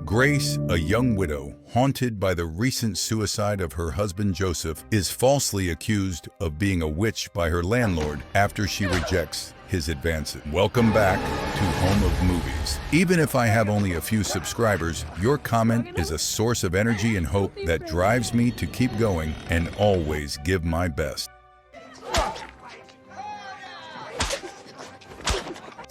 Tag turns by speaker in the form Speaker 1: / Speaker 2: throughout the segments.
Speaker 1: Grace, a young widow, haunted by the recent suicide of her husband Joseph, is falsely accused of being a witch by her landlord after she rejects his advances. Welcome back to Home of Movies. Even if I have only a few subscribers, your comment is a source of energy and hope that drives me to keep going and always give my best.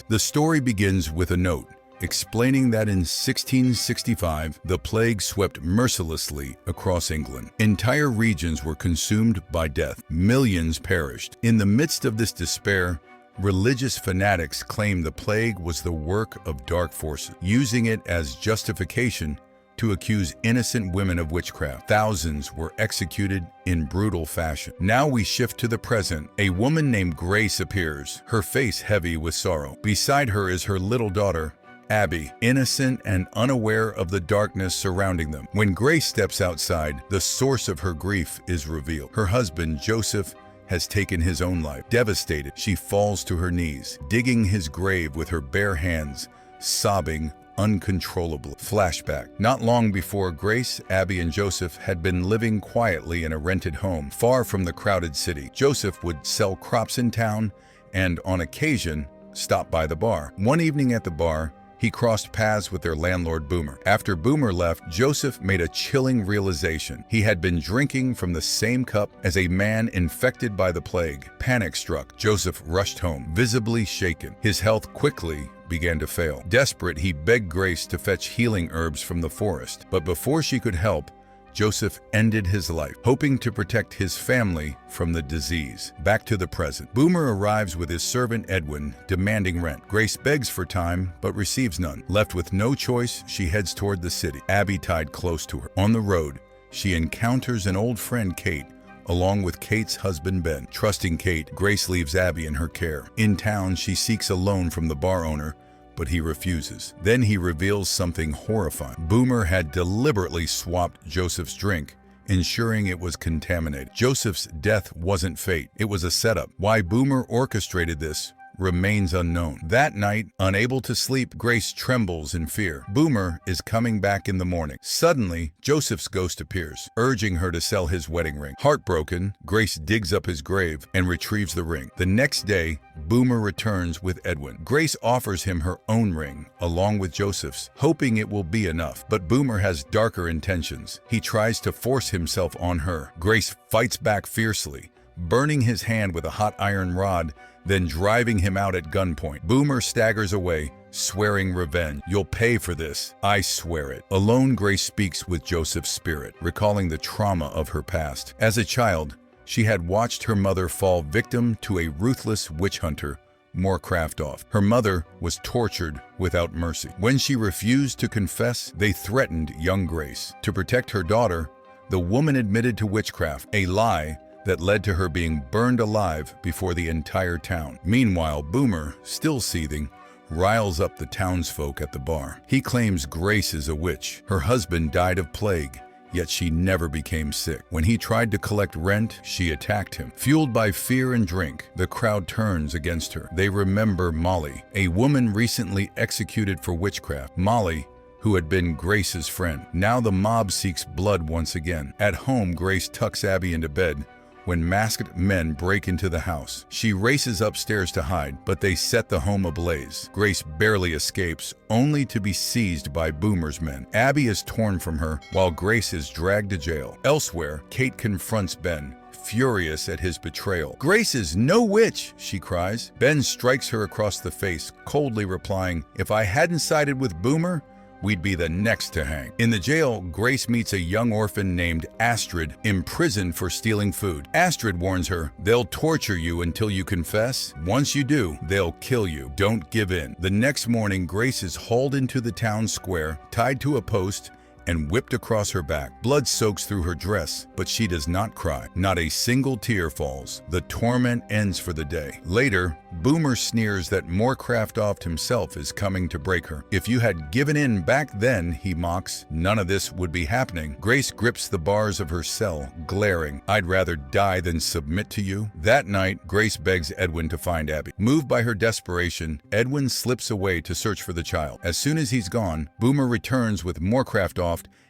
Speaker 1: The story begins with a note explaining that in 1665, the plague swept mercilessly across England. Entire regions were consumed by death. Millions perished. In the midst of this despair, religious fanatics claimed the plague was the work of dark forces, using it as justification to accuse innocent women of witchcraft. Thousands were executed in brutal fashion. Now we shift to the present. A woman named Grace appears, her face heavy with sorrow. Beside her is her little daughter, Abby, innocent and unaware of the darkness surrounding them. When Grace steps outside, the source of her grief is revealed. Her husband, Joseph, has taken his own life. Devastated, she falls to her knees, digging his grave with her bare hands, sobbing uncontrollably. Flashback. Not long before, Grace, Abby, and Joseph had been living quietly in a rented home, far from the crowded city. Joseph would sell crops in town and, on occasion, stop by the bar. One evening at the bar, he crossed paths with their landlord, Boomer. After Boomer left, Joseph made a chilling realization. He had been drinking from the same cup as a man infected by the plague. Panic struck. Joseph rushed home, visibly shaken. His health quickly began to fail. Desperate, he begged Grace to fetch healing herbs from the forest. But before she could help, Joseph ended his life, hoping to protect his family from the disease. Back to the present. Boomer arrives with his servant Edwin, demanding rent. Grace begs for time, but receives none. Left with no choice, she heads toward the city, Abby tied close to her. On the road, she encounters an old friend, Kate, along with Kate's husband, Ben. Trusting Kate, Grace leaves Abby in her care. In town, she seeks a loan from the bar owner, but he refuses. Then he reveals something horrifying. Boomer had deliberately swapped Joseph's drink, ensuring it was contaminated. Joseph's death wasn't fate, it was a setup. Why Boomer orchestrated this remains unknown. That night, unable to sleep, Grace trembles in fear. Boomer is coming back in the morning. Suddenly, Joseph's ghost appears, urging her to sell his wedding ring. Heartbroken, Grace digs up his grave and retrieves the ring. The next day, Boomer returns with Edwin. Grace offers him her own ring, along with Joseph's, hoping it will be enough. But Boomer has darker intentions. He tries to force himself on her. Grace fights back fiercely, burning his hand with a hot iron rod, then driving him out at gunpoint. Boomer staggers away, swearing revenge. "You'll pay for this. I swear it." Alone, Grace speaks with Joseph's spirit, recalling the trauma of her past. As a child, she had watched her mother fall victim to a ruthless witch hunter, Movierecraft. Her mother was tortured without mercy. When she refused to confess, they threatened young Grace. To protect her daughter, the woman admitted to witchcraft, a lie that led to her being burned alive before the entire town. Meanwhile, Boomer, still seething, riles up the townsfolk at the bar. He claims Grace is a witch. Her husband died of plague, yet she never became sick. When he tried to collect rent, she attacked him. Fueled by fear and drink, the crowd turns against her. They remember Molly, a woman recently executed for witchcraft. Molly, who had been Grace's friend. Now the mob seeks blood once again. At home, Grace tucks Abby into bed when masked men break into the house. She races upstairs to hide, but they set the home ablaze. Grace barely escapes, only to be seized by Boomer's men. Abby is torn from her, while Grace is dragged to jail. Elsewhere, Kate confronts Ben, furious at his betrayal. "Grace is no witch," she cries. Ben strikes her across the face, coldly replying, "If I hadn't sided with Boomer, we'd be the next to hang." In the jail, Grace meets a young orphan named Astrid, imprisoned for stealing food. Astrid warns her, "They'll torture you until you confess. Once you do, they'll kill you. Don't give in." The next morning, Grace is hauled into the town square, tied to a post, and whipped across her back. Blood soaks through her dress, but she does not cry. Not a single tear falls. The torment ends for the day. Later, Boomer sneers that Morecraft himself is coming to break her. If you had given in back then, he mocks, none of this would be happening. Grace grips the bars of her cell, glaring. I'd rather die than submit to you. That night, Grace begs Edwin to find Abby. Moved by her desperation, Edwin slips away to search for the child. As soon as he's gone, Boomer returns with Morecraft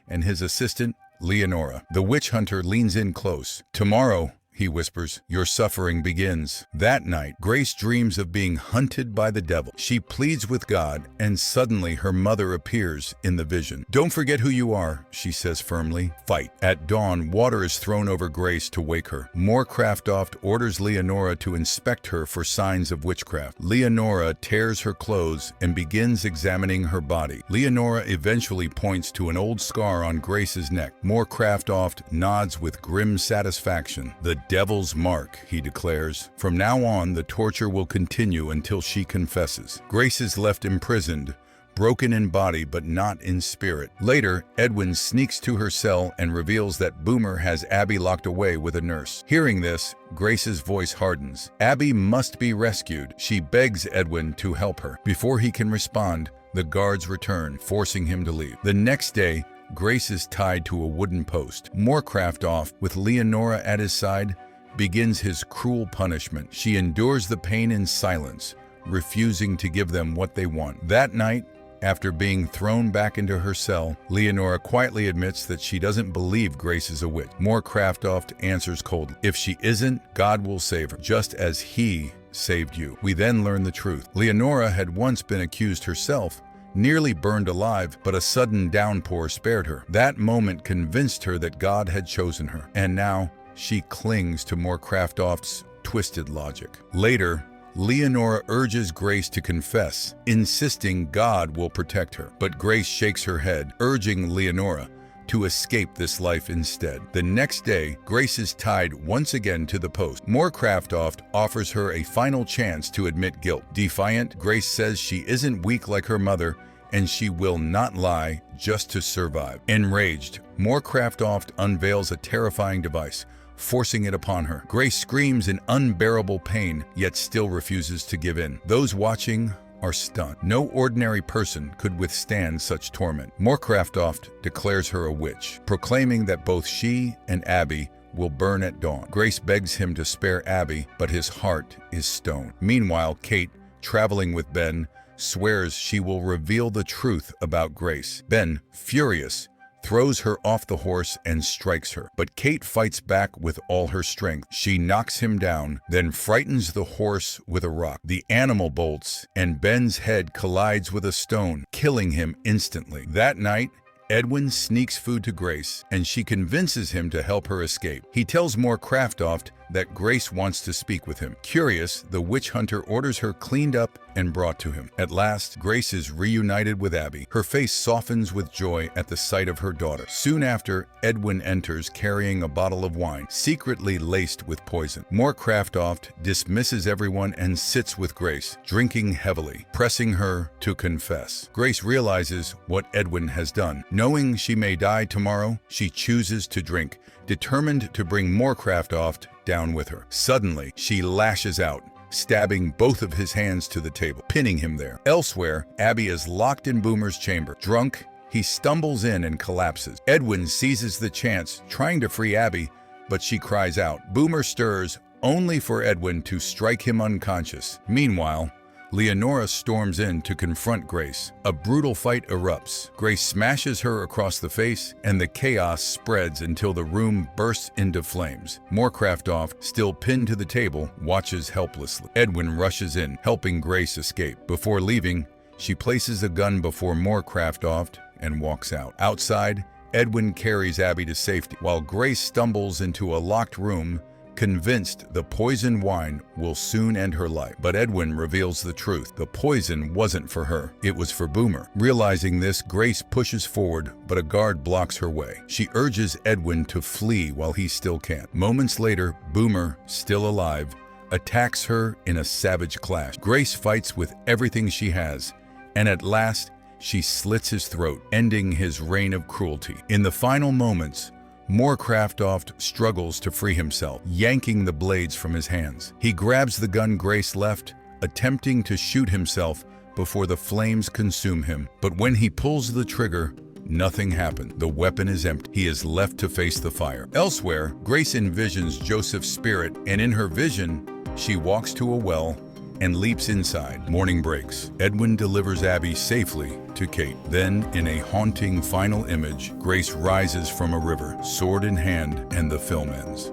Speaker 1: and his assistant, Leonora. The witch hunter leans in close. Tomorrow, he whispers, your suffering begins. That night, Grace dreams of being hunted by the devil. She pleads with God, and suddenly her mother appears in the vision. Don't forget who you are, she says firmly. Fight. At dawn, water is thrown over Grace to wake her. Morecraft orders Leonora to inspect her for signs of witchcraft. Leonora tears her clothes and begins examining her body. Leonora eventually points to an old scar on Grace's neck. Morecraft nods with grim satisfaction. The devil's mark, he declares. From now on, the torture will continue until she confesses. Grace is left imprisoned, broken in body but not in spirit. Later, Edwin sneaks to her cell and reveals that Boomer has Abby locked away with a nurse. Hearing this, Grace's voice hardens. Abby must be rescued. She begs Edwin to help her. Before he can respond, the guards return, forcing him to leave. The next day, Grace is tied to a wooden post. Morecraft, with Leonora at his side, begins his cruel punishment. She endures the pain in silence, refusing to give them what they want. That night, after being thrown back into her cell, Leonora quietly admits that she doesn't believe Grace is a witch. Morecraft answers coldly, if she isn't, God will save her, just as he saved you. We then learn the truth. Leonora had once been accused herself, nearly burned alive, but a sudden downpour spared her. That moment convinced her that God had chosen her, and now she clings to Morecraft's twisted logic. Later, Leonora urges Grace to confess, insisting God will protect her. But Grace shakes her head, urging Leonora to escape this life instead. The next day, Grace is tied once again to the post. Morecraft offers her a final chance to admit guilt. Defiant, Grace says she isn't weak like her mother, and she will not lie just to survive. Enraged, Morecraft unveils a terrifying device, forcing it upon her. Grace screams in unbearable pain, yet still refuses to give in. Those watching are stunned. No ordinary person could withstand such torment. Morecraft declares her a witch, proclaiming that both she and Abby will burn at dawn. Grace begs him to spare Abby, but his heart is stone. Meanwhile, Kate, traveling with Ben, swears she will reveal the truth about Grace. Ben, furious, throws her off the horse and strikes her. But Kate fights back with all her strength. She knocks him down, then frightens the horse with a rock. The animal bolts, and Ben's head collides with a stone, killing him instantly. That night, Edwin sneaks food to Grace, and she convinces him to help her escape. He tells Morecraft that Grace wants to speak with him. Curious, the witch hunter orders her cleaned up and brought to him. At last, Grace is reunited with Abby. Her face softens with joy at the sight of her daughter. Soon after, Edwin enters carrying a bottle of wine, secretly laced with poison. Morecraft dismisses everyone and sits with Grace, drinking heavily, pressing her to confess. Grace realizes what Edwin has done. Knowing she may die tomorrow, she chooses to drink, determined to bring Morecraft down with her. Suddenly, she lashes out, stabbing both of his hands to the table, pinning him there. Elsewhere, Abby is locked in Boomer's chamber. Drunk, he stumbles in and collapses. Edwin seizes the chance, trying to free Abby, but she cries out. Boomer stirs, only for Edwin to strike him unconscious. Meanwhile, Leonora storms in to confront Grace. A brutal fight erupts. Grace smashes her across the face, and the chaos spreads until the room bursts into flames. Morecraft, still pinned to the table, watches helplessly. Edwin rushes in, helping Grace escape. Before leaving, she places a gun before Morecraft and walks out. Outside, Edwin carries Abby to safety, while Grace stumbles into a locked room, convinced the poisoned wine will soon end her life. But Edwin reveals the truth. The poison wasn't for her. It was for Boomer. Realizing this, Grace pushes forward, but a guard blocks her way. She urges Edwin to flee while he still can. Moments later, Boomer, still alive, attacks her in a savage clash. Grace fights with everything she has, and at last, she slits his throat, ending his reign of cruelty. In the final moments, Moorcraft struggles to free himself, yanking the blades from his hands. He grabs the gun Grace left, attempting to shoot himself before the flames consume him. But when he pulls the trigger, nothing happened. The weapon is empty. He is left to face the fire. Elsewhere, Grace envisions Joseph's spirit, and in her vision, she walks to a well and leaps inside. Morning breaks. Edwin delivers Abby safely to Kate. Then, in a haunting final image, Grace rises from a river, sword in hand, and the film ends.